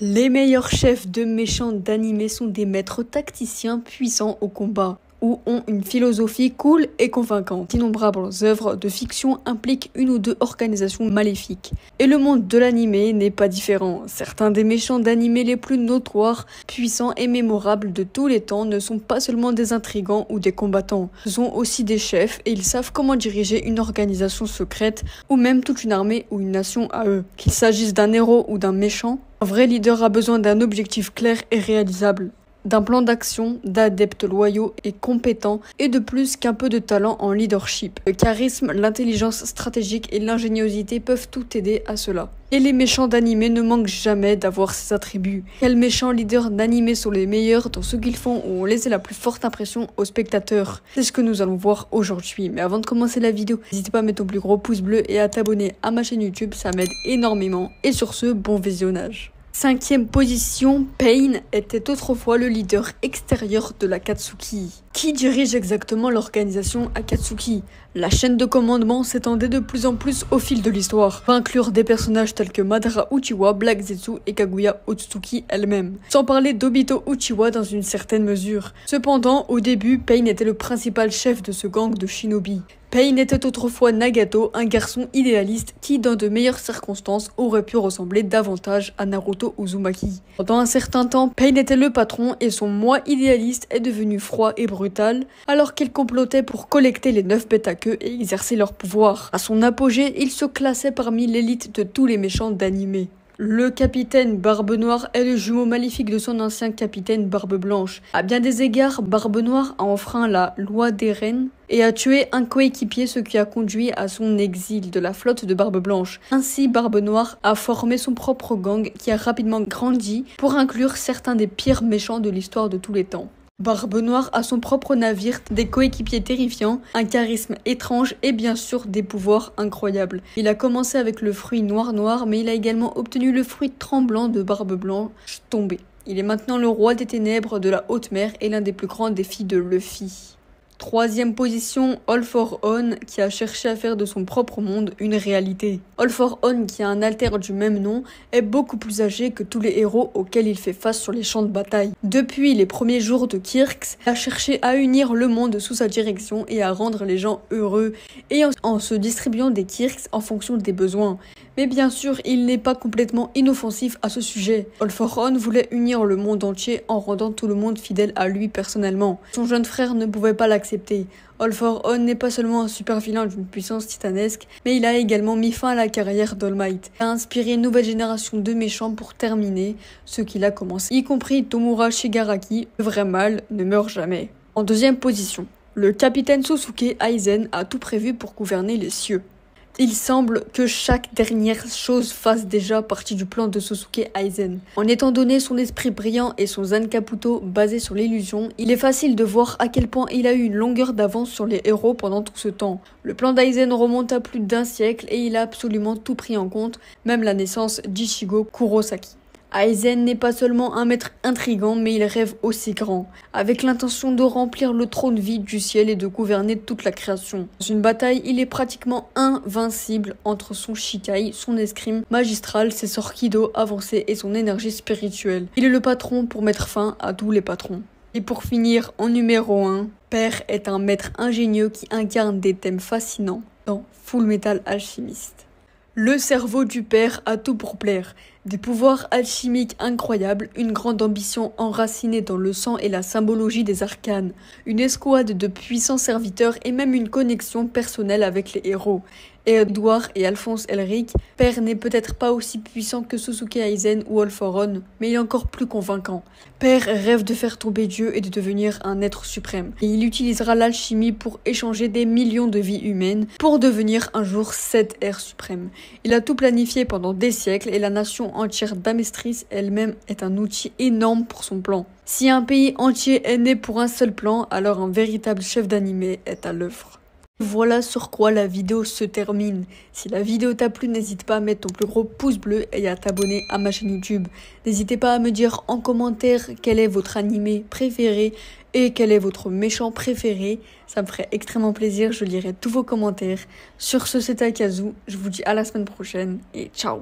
Les meilleurs chefs de méchants d'anime sont des maîtres tacticiens puissants au combat, ou ont une philosophie cool et convaincante. D'innombrables œuvres de fiction impliquent une ou deux organisations maléfiques. Et le monde de l'anime n'est pas différent. Certains des méchants d'anime les plus notoires, puissants et mémorables de tous les temps ne sont pas seulement des intrigants ou des combattants. Ce sont aussi des chefs et ils savent comment diriger une organisation secrète ou même toute une armée ou une nation à eux. Qu'il s'agisse d'un héros ou d'un méchant, un vrai leader a besoin d'un objectif clair et réalisable, d'un plan d'action, d'adeptes loyaux et compétents, et de plus qu'un peu de talent en leadership. Le charisme, l'intelligence stratégique et l'ingéniosité peuvent tout aider à cela. Et les méchants d'anime ne manquent jamais d'avoir ces attributs. Quels méchants leaders d'anime sont les meilleurs dans ce qu'ils font ou ont laissé la plus forte impression aux spectateurs? C'est ce que nous allons voir aujourd'hui. Mais avant de commencer la vidéo, n'hésitez pas à mettre ton plus gros pouce bleu et à t'abonner à ma chaîne YouTube, ça m'aide énormément. Et sur ce, bon visionnage. 5e position, Pain était autrefois le leader extérieur de l'Akatsuki. Qui dirige exactement l'organisation Akatsuki? La chaîne de commandement s'étendait de plus en plus au fil de l'histoire, va inclure des personnages tels que Madara Uchiwa, Black Zetsu et Kaguya Otsutsuki elle-même, sans parler d'Obito Uchiwa dans une certaine mesure. Cependant, au début, Pain était le principal chef de ce gang de shinobi. Pain était autrefois Nagato, un garçon idéaliste qui, dans de meilleures circonstances, aurait pu ressembler davantage à Naruto Uzumaki. Pendant un certain temps, Pain était le patron et son moi idéaliste est devenu froid et brutal, alors qu'il complotait pour collecter les 9 bêtes à queue et exercer leur pouvoir. À son apogée, il se classait parmi l'élite de tous les méchants d'anime. Le capitaine Barbe Noire est le jumeau maléfique de son ancien capitaine Barbe Blanche. À bien des égards, Barbe Noire a enfreint la loi des reines et a tué un coéquipier, ce qui a conduit à son exil de la flotte de Barbe Blanche. Ainsi, Barbe Noire a formé son propre gang qui a rapidement grandi pour inclure certains des pires méchants de l'histoire de tous les temps. Barbe Noire a son propre navire, des coéquipiers terrifiants, un charisme étrange et bien sûr des pouvoirs incroyables. Il a commencé avec le fruit noir mais il a également obtenu le fruit tremblant de Barbe Blanche tombée. Il est maintenant le roi des ténèbres de la haute mer et l'un des plus grands défis de Luffy. 3e position, All for One, qui a cherché à faire de son propre monde une réalité. All for One, qui a un alter du même nom, est beaucoup plus âgé que tous les héros auxquels il fait face sur les champs de bataille. Depuis les premiers jours de Kirks, il a cherché à unir le monde sous sa direction et à rendre les gens heureux, et en se distribuant des Kirks en fonction des besoins. Mais bien sûr, il n'est pas complètement inoffensif à ce sujet. All for One voulait unir le monde entier en rendant tout le monde fidèle à lui personnellement. Son jeune frère ne pouvait pas l'accepter. All for One n'est pas seulement un super vilain d'une puissance titanesque, mais il a également mis fin à la carrière d'All Might. Il a inspiré une nouvelle génération de méchants pour terminer ce qu'il a commencé, y compris Tomura Shigaraki, le vrai mal ne meurt jamais. En 2e position, le capitaine Sosuke Aizen a tout prévu pour gouverner les cieux. Il semble que chaque dernière chose fasse déjà partie du plan de Sosuke Aizen. En étant donné son esprit brillant et son Zankabuto basé sur l'illusion, il est facile de voir à quel point il a eu une longueur d'avance sur les héros pendant tout ce temps. Le plan d'Aizen remonte à plus d'1 siècle et il a absolument tout pris en compte, même la naissance d'Ichigo Kurosaki. Aizen n'est pas seulement un maître intrigant, mais il rêve aussi grand, avec l'intention de remplir le trône vide du ciel et de gouverner toute la création. Dans une bataille, il est pratiquement invincible entre son Shikai, son escrime magistral, ses sorts Kido avancés et son énergie spirituelle. Il est le patron pour mettre fin à tous les patrons. Et pour finir, en numéro 1, Père est un maître ingénieux qui incarne des thèmes fascinants dans Full Metal Alchemist. Le cerveau du père a tout pour plaire. Des pouvoirs alchimiques incroyables, une grande ambition enracinée dans le sang et la symbologie des arcanes, une escouade de puissants serviteurs et même une connexion personnelle avec les héros. Edward et Alphonse Elric, Père n'est peut-être pas aussi puissant que Sosuke Aizen ou All for One, mais il est encore plus convaincant. Père rêve de faire tomber Dieu et de devenir un être suprême. Et il utilisera l'alchimie pour échanger des millions de vies humaines pour devenir un jour 7 ères suprêmes. Il a tout planifié pendant des siècles et la nation entière d'Amestris elle-même est un outil énorme pour son plan. Si un pays entier est né pour un seul plan, alors un véritable chef d'anime est à l'œuvre. Voilà sur quoi la vidéo se termine. Si la vidéo t'a plu, n'hésite pas à mettre ton plus gros pouce bleu et à t'abonner à ma chaîne YouTube. N'hésitez pas à me dire en commentaire quel est votre animé préféré et quel est votre méchant préféré. Ça me ferait extrêmement plaisir, je lirai tous vos commentaires. Sur ce, c'était Akazu, je vous dis à la semaine prochaine et ciao.